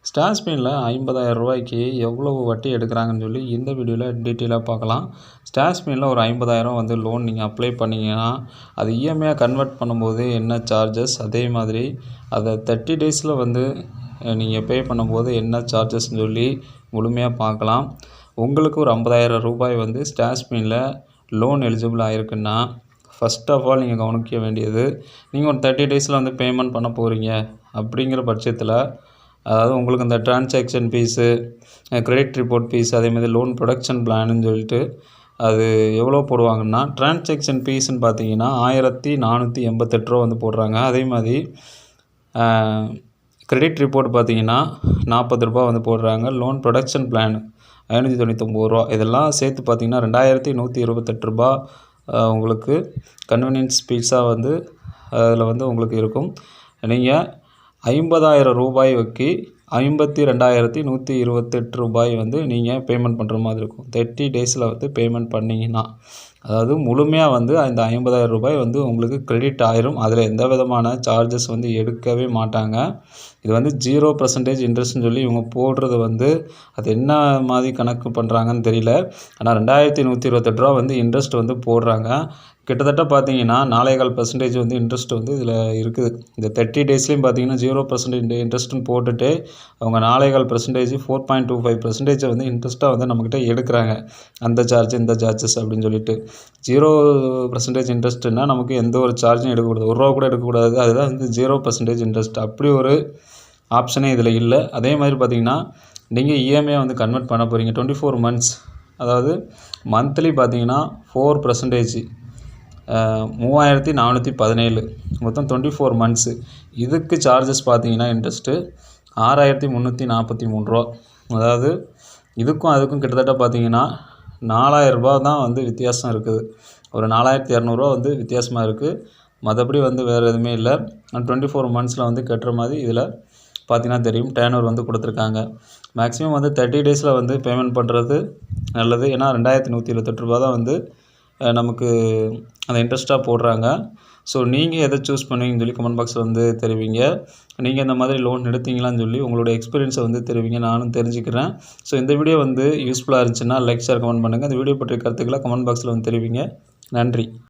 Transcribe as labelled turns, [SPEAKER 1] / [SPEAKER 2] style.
[SPEAKER 1] ஸ்டாஷ்மீனில் 50,000 ரூபாய்க்கு எவ்வளவு வட்டி எடுக்கிறாங்கன்னு சொல்லி இந்த வீடியோவில் டீட்டெயிலாக பார்க்கலாம். ஸ்டாஷ்மீனில் ஒரு 50,000 வந்து லோன் நீங்கள் அப்ளை பண்ணிங்கன்னா அது இஎம்ஐயாக கன்வெர்ட் பண்ணும்போது என்ன சார்ஜஸ், அதே மாதிரி அதை 30 டேஸில் வந்து நீங்கள் பே பண்ணும்போது என்ன சார்ஜஸ்ன்னு சொல்லி முழுமையாக பார்க்கலாம். உங்களுக்கு ஒரு 50,000 ரூபாய் வந்து ஸ்டாஷ்மீனில் லோன் எலிஜிபிள் ஆகிருக்குன்னா ஃபஸ்ட் ஆஃப் ஆல் நீங்கள் கவனிக்க வேண்டியது, நீங்கள் ஒரு 30 டேஸில் வந்து பேமெண்ட் பண்ண போகிறீங்க அப்படிங்கிற பட்சத்தில், அதாவது உங்களுக்கு இந்த transaction fees, credit report fees, அதேமாதிரி லோன் ப்ரொடக்ஷன் பிளான்னு சொல்லிட்டு அது எவ்வளோ போடுவாங்கன்னா, டிரான்சாக்ஷன் ஃபீஸ்ன்னு பார்த்தீங்கன்னா 1488 ரூபா வந்து போடுறாங்க. அதே மாதிரி கிரெடிட் ரிப்போர்ட் பார்த்தீங்கன்னா 40 ரூபா வந்து போடுறாங்க. லோன் ப்ரொடக்ஷன் பிளான் 599 ரூபா. இதெல்லாம் சேர்த்து பார்த்தீங்கன்னா 2128 ரூபா உங்களுக்கு கன்வீனியன்ஸ் ஃபீஸாக வந்து அதில் வந்து உங்களுக்கு இருக்கும். நீங்கள் 50,000 ரூபாய்க்கு 52,128 ரூபாய் வந்து நீங்கள் பேமெண்ட் பண்ணுற மாதிரி இருக்கும். 30 டேஸில் வந்து பேமெண்ட் பண்ணிங்கன்னா, அதாவது முழுமையாக வந்து அந்த 50,000 ரூபாய் வந்து உங்களுக்கு கிரெடிட் ஆயிரும். அதில் எந்த விதமான சார்ஜஸ் வந்து எடுக்கவே மாட்டாங்க. இது வந்து 0% இன்ட்ரெஸ்ட்னு சொல்லி இவங்க போடுறது வந்து அது என்ன மாதிரி கணக்கு பண்ணுறாங்கன்னு தெரியல. ஆனால் 2,128 ரூபா வந்து இன்ட்ரெஸ்ட் வந்து போடுறாங்க. கிட்டத்தட்ட பார்த்தீங்கன்னா 4.25% வந்து இன்ட்ரெஸ்ட் வந்து இதில் இருக்குது. இந்த 30 டேஸ்லேயும் பார்த்தீங்கன்னா 0% இன்ட்ரெஸ்ட்னு போட்டுட்டு அவங்க 4.5% 4.25% வந்து இன்ட்ரெஸ்ட்டாக வந்து நம்மக்கிட்ட எடுக்கிறாங்க. அந்த சார்ஜ் இந்த சார்ஜஸ் அப்படின்னு சொல்லிட்டு 0% இன்ட்ரெஸ்ட்னா நமக்கு எந்த ஒரு சார்ஜும் எடுக்கக்கூடாது, ₹1 கூட எடுக்கக்கூடாது. அதுதான் வந்து 0% இன்ட்ரெஸ்ட். அப்படி ஒரு ஆப்ஷனே இதில் இல்லை. அதே மாதிரி பார்த்தீங்கன்னா நீங்கள் இஎம்ஐ வந்து கன்வெர்ட் பண்ண போகிறீங்க 24 மந்த்ஸ், அதாவது மந்த்லி பார்த்தீங்கன்னா 4%, 3,417 மொத்தம் 24 மந்த்ஸு. இதுக்கு சார்ஜஸ் பார்த்தீங்கன்னா இன்ட்ரெஸ்ட்டு 6,343 ரூபா. அதாவது இதுக்கும் அதுக்கும் கிட்டத்தட்ட பார்த்தீங்கன்னா 4,000 ரூபா தான் வந்து வித்தியாசம் இருக்குது. ஒரு 4,200 ரூபா வந்து வித்தியாசமாக இருக்குது. மற்றபடி வந்து வேறு எதுவுமே இல்லை. 24 மந்த்ஸில் வந்து கட்டுற மாதிரி இதில் பார்த்தீங்கன்னா தெரியும். டேர்ன் வந்து கொடுத்துருக்காங்க. மேக்ஸிமம் வந்து 30 டேஸில் வந்து பேமெண்ட் பண்ணுறது நல்லது. ஏன்னா 2,128 ரூபா தான் வந்து நமக்கு அந்த இன்ட்ரெஸ்ட்டாக போடுறாங்க. ஸோ நீங்கள் எதை சூஸ் பண்ணுவீங்கன்னு சொல்லி கமெண்ட் பாக்ஸில் வந்து தெரிவிங்க. நீங்கள் இந்த மாதிரி லோன் எடுத்தீங்களான்னு சொல்லி உங்களோட எக்ஸ்பீரியன்ஸை வந்து தெரிவிங்க, நானும் தெரிஞ்சுக்கிறேன். ஸோ இந்த வீடியோ வந்து யூஸ்ஃபுல்லாக இருந்துச்சுன்னா லைக், ஷேர், கமெண்ட் பண்ணுங்கள். இந்த வீடியோ பற்றிய கருத்துக்களை கமெண்ட் பாக்ஸில் வந்து தெரிவிங்க. நன்றி.